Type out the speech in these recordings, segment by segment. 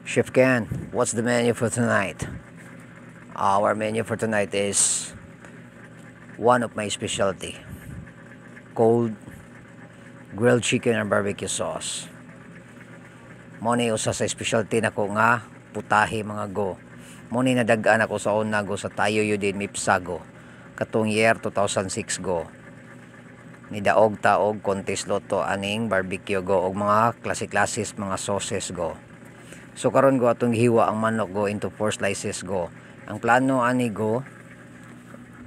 Chef Ken, what's the menu for tonight? Our menu for tonight is one of my specialty, cold grilled chicken and barbecue sauce. Moni usa sa specialty nako nga putahe mga go. Moni nadagaan ako sa una go sa tayo yun mipsago. Katong year 2006 go. Nidaog taog contest loto aning barbecue go og mga klase-klases mga sauces go. So karon go atong hiwa ang manok go into 4 slices go. Ang plano ani go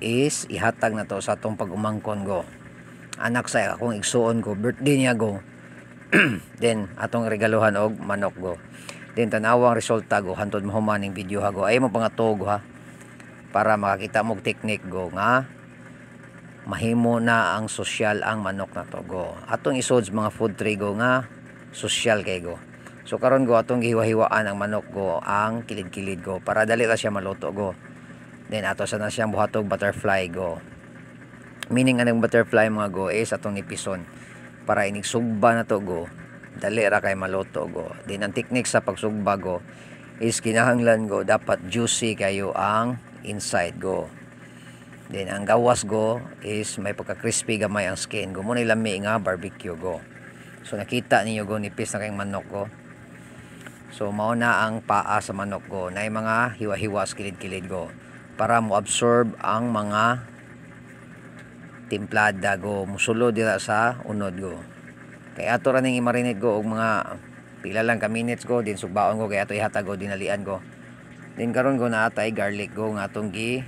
is ihatag na to sa atong pag-umangkon go. Anak sa akong igsuon go, birthday niya go. Then atong regaluhan og manok go. Then tanawang resulta go hantod mo humaning video ha go. Ay mo pangatog ha. Para makakita mo technique go nga mahimo na ang social ang manok na to go. Atong isod mga food tray go nga social kay go. So karon go atong gihiwa-hiwaan ang manok go, ang kilid-kilid go para dali ra siya maluto go. Then ato sa na siyang buhatog butterfly go. Meaning anong butterfly mga go is atong nipison para inig sugba na to go. Dali ra kay maluto go. Then ang technique sa pagsugba go is kinahanglan go dapat juicy kayo ang inside go. Then ang gawas go is may pagka-crispy gamay ang skin go. Muna ilami nga barbecue go. So nakita niyo go nipis na kayong manok go. So mao na ang paa sa manok go. Nay mga hiwa-hiwa kilid-kilid go para mo absorb ang mga timplada go. Musulo dira sa unod go. Kay ato ra ning i-marinate go og mga pila lang ka minutes go din sugbaon go kay ato ihatag go dinalian go. Then karon go na atay garlic go nga atong gi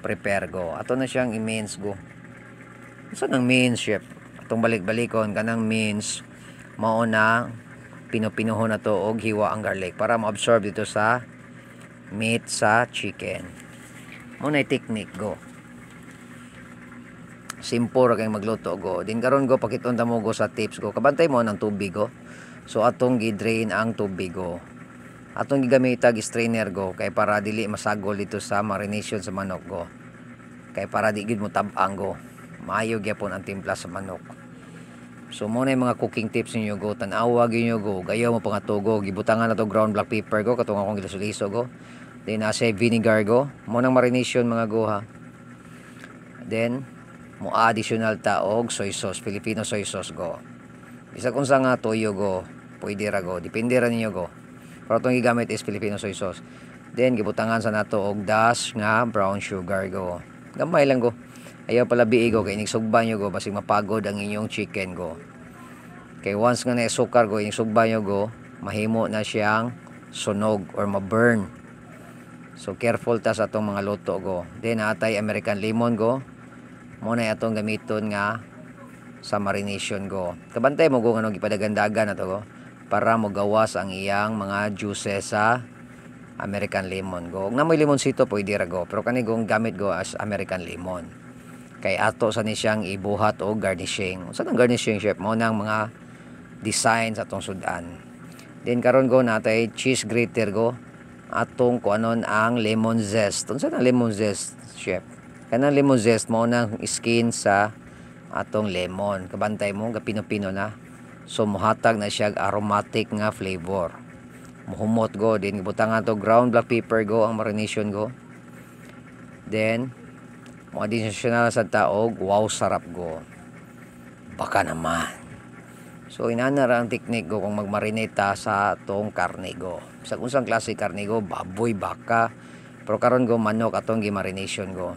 prepare go. Ato na siyang i-mince go. Saan ang mince chef? Atong balik-balikon kanang mince mao na pino-pinuho na to og hiwa ang garlic para ma-absorb dito sa meat sa chicken. Mao na technique go. Simple ra kay magluto go. Din karon go pakiton ta mo go sa tips go. Kabantay mo ng tubig go. So atong gi-drain ang tubig go. Atong gigamita gi-strainer go kay para dili masagol dito sa marination sa manok go. Kay para di gid mo tab-ang go. Maayo gyapon ang timpla sa manok. So mo na yung mga cooking tips ninyo go. Tan-awa gyud go. Gayaw mo pangatugo. Gibutangan na to ground black pepper go katong akong gilisuliso go. Then asa vinegar go. Mo nang marination mga go ha. Then mo additional ta og soy sauce, Filipino soy sauce go. Bisa kung sa nga toyo go, pwede ra go. Depende ra ninyo go. Pero itong gigamit is Filipino soy sauce. Then gibutangan sa nato og dash nga brown sugar go. Gamay lang go. Ayaw pala biig go kay inisugba nyo go basig mapagod ang inyong chicken go. Kay once nga na sukar go inisugba nyo go, mahimo na siyang sunog or ma-burn. So careful ta sa atong mga luto go. Then atay American lemon go. Muna atong gamiton nga sa marination go. Kabantay mo go nga gipadagandagan na to go para mo gawas ang iyang mga juices sa American lemon go. Ug namoy lemon sito pwede ra go, pero kani gong gamit go as American lemon. Kay ato sa ni siyang ibuhat o garnishing. Sa tang garnishing chef mo nang mga design sa atong sudan. Then karon go natay cheese grater go. Atong kuanon ang lemon zest. Unsa ang lemon zest chef? Kanang lemon zest mo nang skin sa atong lemon. Kabantay mo gapino-pino na. So muhatag na siya aromatic nga flavor. Muhumot go din gibutangan to ground black pepper go ang marination go. Then mo additional sa taog wow sarap go. Baka naman. So inana ra ang technique go kung magmarinate ta sa atong karne go. Sa unsang klase karne go, baboy, baka. Pero karon go manok atong gi-marination go.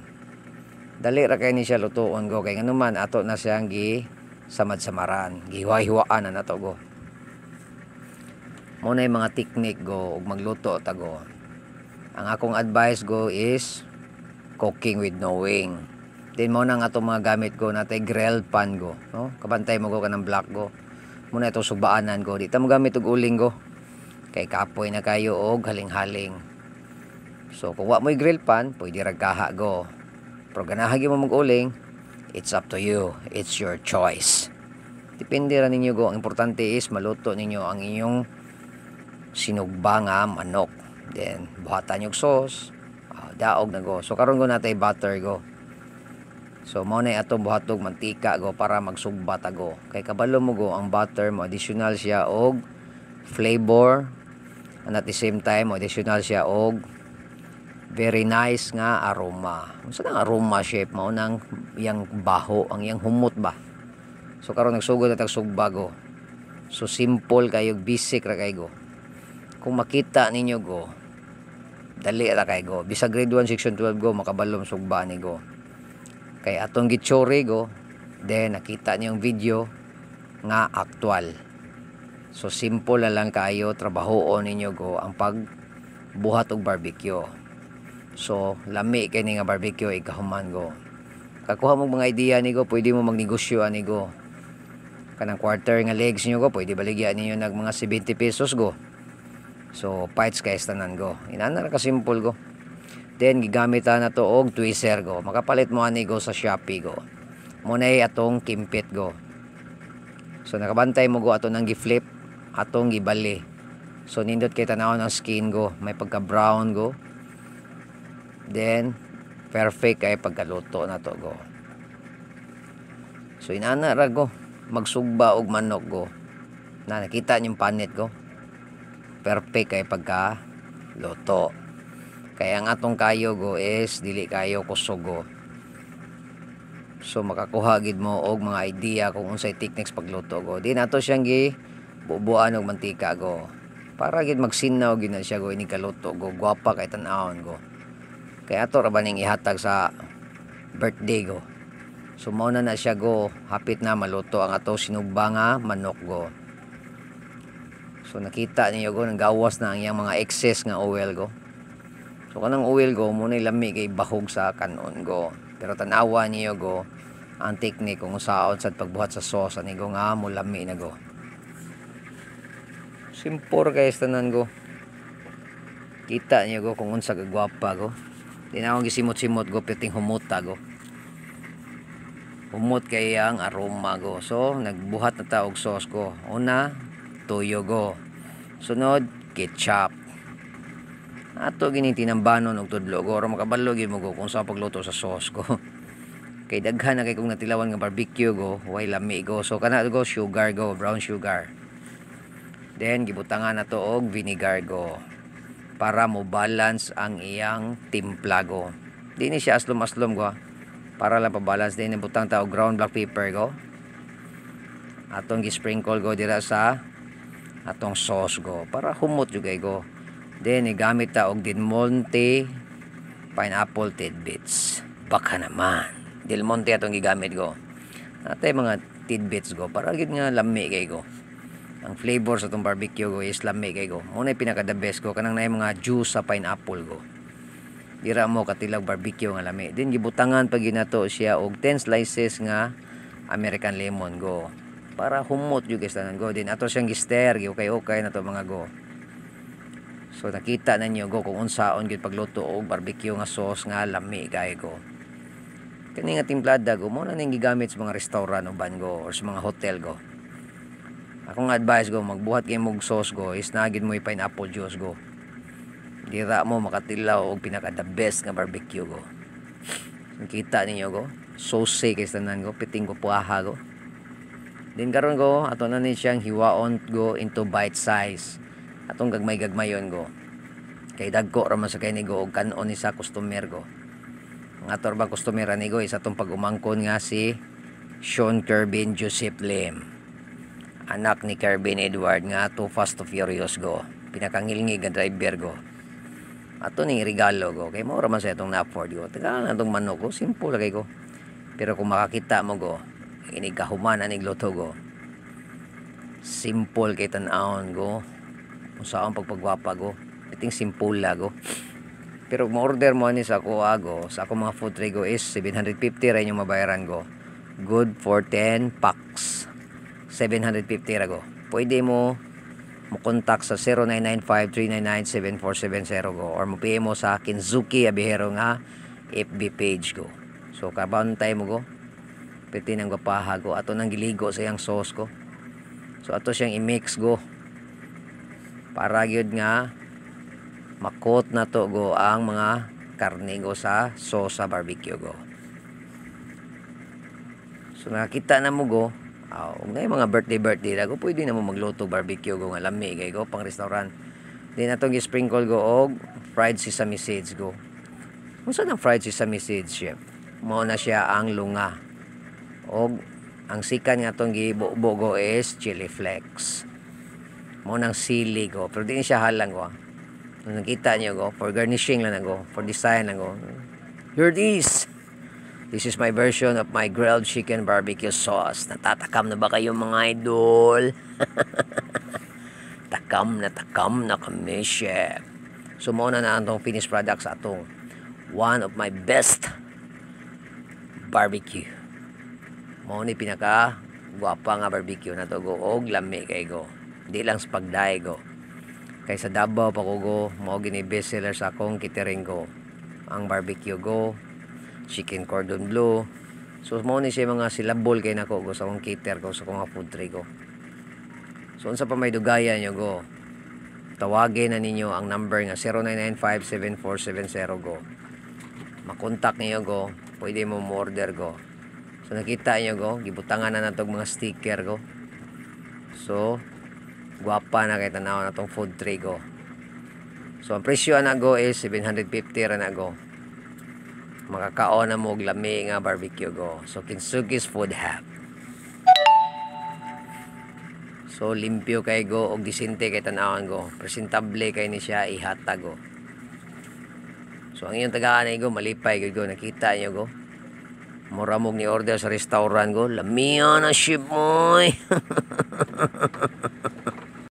Dali ra kay ni siya lutuon go kay nganuman ato na siyang gi samad-samaran, gihiwa-hiwaan na nato go. Mo na yung mga technique go ug magluto ta go. Ang akong advice go is cooking with knowing. Then mo na nga itong mga gamit go natay grill pan go, no? Kabantay mo go kanang black go. Muna itong sugbaanan go. Di ta mo gamit og uling go. Kay kapoy na kayo og haling-haling. So kung wa mo'y grill pan, pwede ra kaha go. Pero ganahagi mo mag-uling, it's up to you. It's your choice. Depende ra ninyo go. Ang importante is maluto ninyo ang inyong sinugba nga manok. Then buhatan yung sauce. Daog na go. So karon go natay butter go. So mao na atong buhatog mantika go para magsugba ta go. Kay kabalo mo go ang butter mo additional siya og flavor and at the same time additional siya og very nice nga aroma. Unsa nang aroma chef mao nang iyang baho, ang iyang humot ba. So karon nagsugod na tag sugba go. So simple kayo, basic ra kay go. Kung makita ninyo go, dali ra kay go. Bisag grade 1 section 12 go makabalom sugba ni go. Kay atong gitsuri go, then nakita niyo yung video nga actual. So simple na lang kayo trabahoon ninyo go ang pagbuhat og barbecue. So lami kay ni nga barbecue ikahuman go. Kakuha mo mga idea ni go, pwede mo magnegosyo ani go. Kanang quarter nga legs niyo go, pwede baligyan niyo nag mga 70 pesos go. So parts kay tanan go. Inana ra ka simple go. Then gigamit na to og tweezer go. Makapalit mo ani go sa Shopee go. Munay atong kimpit go. So nakabantay mo go ato nang gi-flip, atong gibali. So nindot kay tanaw ng skin go, may pagka brown go. Then perfect kay pagkaluto na to go. So inana ra go, magsugba og manok go. Na nakita niyo panit go. Perfect kay pagkaluto. Kaya ang atong kayo go is dili kayo kusog go. So makakuha gid mo og mga idea kung unsay techniques pagluto go. Di nato siyang bubuan og mantika go. Para gid magsinaw gid na siya go ini kaluto go. Gwapa kay tan-awon go. Kaya ato ra ba ning ihatag sa birthday go. So mao na siya go, hapit na maluto ang ato sinugba nga manok go. So nakita niyo go nang gawas na ang iyang mga excess nga oil go. So kanang oil go mo na lami kay bahog sa kanon go. Pero tanawa niyo go ang technique kung saon sa pagbuhat sa sauce ani go nga mo lami na go. Simple guys tanan go. Kita niyo go kung unsa ka gwapa go. Di na akong gisimot-simot go piting humuta go. Humot kay ang aroma go. So nagbuhat na ta og sauce go. Una, toyo go. Sunod, ketchup. Ato gini tinambanon og tudlo go ora makabalo gyud mo go kung sa pagluto sa sauce go. Kay daghan na kay kung natilawan nga barbecue go, way lami go. So kana go sugar go, brown sugar. Then gibutangan na to og vinegar go para mo balance ang iyang timpla go. Di ni siya aslom-aslom go. Para lang pa-balance din butang ta og ground black pepper go. Atong gi-sprinkle go dira sa atong sauce go para humot jud kay go. Then igamit ta og Del Monte pineapple tidbits. Baka naman. Del Monte atong gigamit go. Natay mga tidbits go para gid nga lami kay go. Ang flavor sa atong barbecue go is lami kay go. Muna pinaka the best go kanang nay mga juice sa pineapple go. Dira mo katilag barbecue nga lami. Then gibutangan pag ginato siya og 10 slices nga American lemon go. Para humot jud guys tanan go. Then ato siyang gi-stir okay na to mga go. So nakita na niyo go kung unsaon gyud pagluto og barbecue nga sauce nga lami kay go. Kani nga timplada go mo na ning gigamit sa mga restaurant o ban go or sa mga hotel go. Akong advice go magbuhat kay mog sauce go is nagid mo pineapple juice go. Dira mo makatilaw og pinaka the best nga barbecue go. Nakita ninyo go, sauce kay tanan go, piting ko puaha go. Then karon go ato na ni siyang hiwaon go into bite size. Atong gagmay-gagmayon go. Kay dagko ra man sa kay ni go og kanon ni sa customer go. Ang ator ba customer ani go is atong pag-umangkon nga si Sean Kerbin Joseph Lim. Anak ni Kerbin Edward nga to Fast to Furious go. Pinakangilngig nga driver go. Ato ni regalo go. Kay mo ra man sa itong na-afford go. Tagaan na itong manok go. Simple kay go. Pero kung makakita mo go, ini kahuman ani luto go. Simple kay tan-awon go. Kung saan pagpagwapa go. Iting simple la go. Pero kung order mo ni sa ako go, sa ako mga food tray go is 750 ra yung mabayaran go. Good for 10 packs. 750 ra go. Pwede mo contact sa 0995-399-7470 go or mo PM mo sa Kinzuki Abihero nga FB page go. So kabantay mo go. Pwede nang gapaha go. Ato nang giligo sa iyang sauce go. So ato siyang i-mix go. Para gyud nga makot na to go ang mga karne go sa sauce sa barbecue go. So nakita na mo go, ngay mga birthday na go, pwede na mo magluto barbecue go nga lami kay go pang restaurant. Then atong gi-sprinkle go og fried sesame seeds go. Unsa nang fried sesame seeds, chef? Mao na siya ang lunga. Og ang sikan nga atong gibubo go is chili flakes. Mao nang sili go. Pero di siya halang go. Kung nakita niyo go, for garnishing lang na go, for design lang go. Here it is. This is my version of my grilled chicken barbecue sauce. Natatakam na ba kayo mga idol? Takam na kami, chef. So, muna na itong finished product sa atong one of my best barbecue. Muna ni pinaka guwapa nga barbecue na to go. Og lami kay go. Di lang sa pagdaay go. Kay sa Davao pa ko go, mao gini best seller sa akong catering go. Ang barbecue go, chicken cordon bleu. So, muna ni siya mga silabol kay nako go sa akong cater go, sa akong food tray go. So, unsa pa may dugaya nyo go, tawagin na ninyo ang number nga 0995-7470 go. Makontak niyo go, pwede mo order go. So, nakita nyo go, gibutangan na natong mga sticker go. So, guwapa na kay tanaw na tong food tray go. So, ang presyo na go is 750 ra na go. Makakaon na mo og lami nga barbecue go. So, Kinsukis Food Hub. So, limpyo kay go og disente kay tanawan go. Presentable kay ni siya ihatag go. So, ang iyong tagaan ay go, malipay go. Nakita niyo go. Muramog ni order sa restaurant go. Lamiya na ship moy.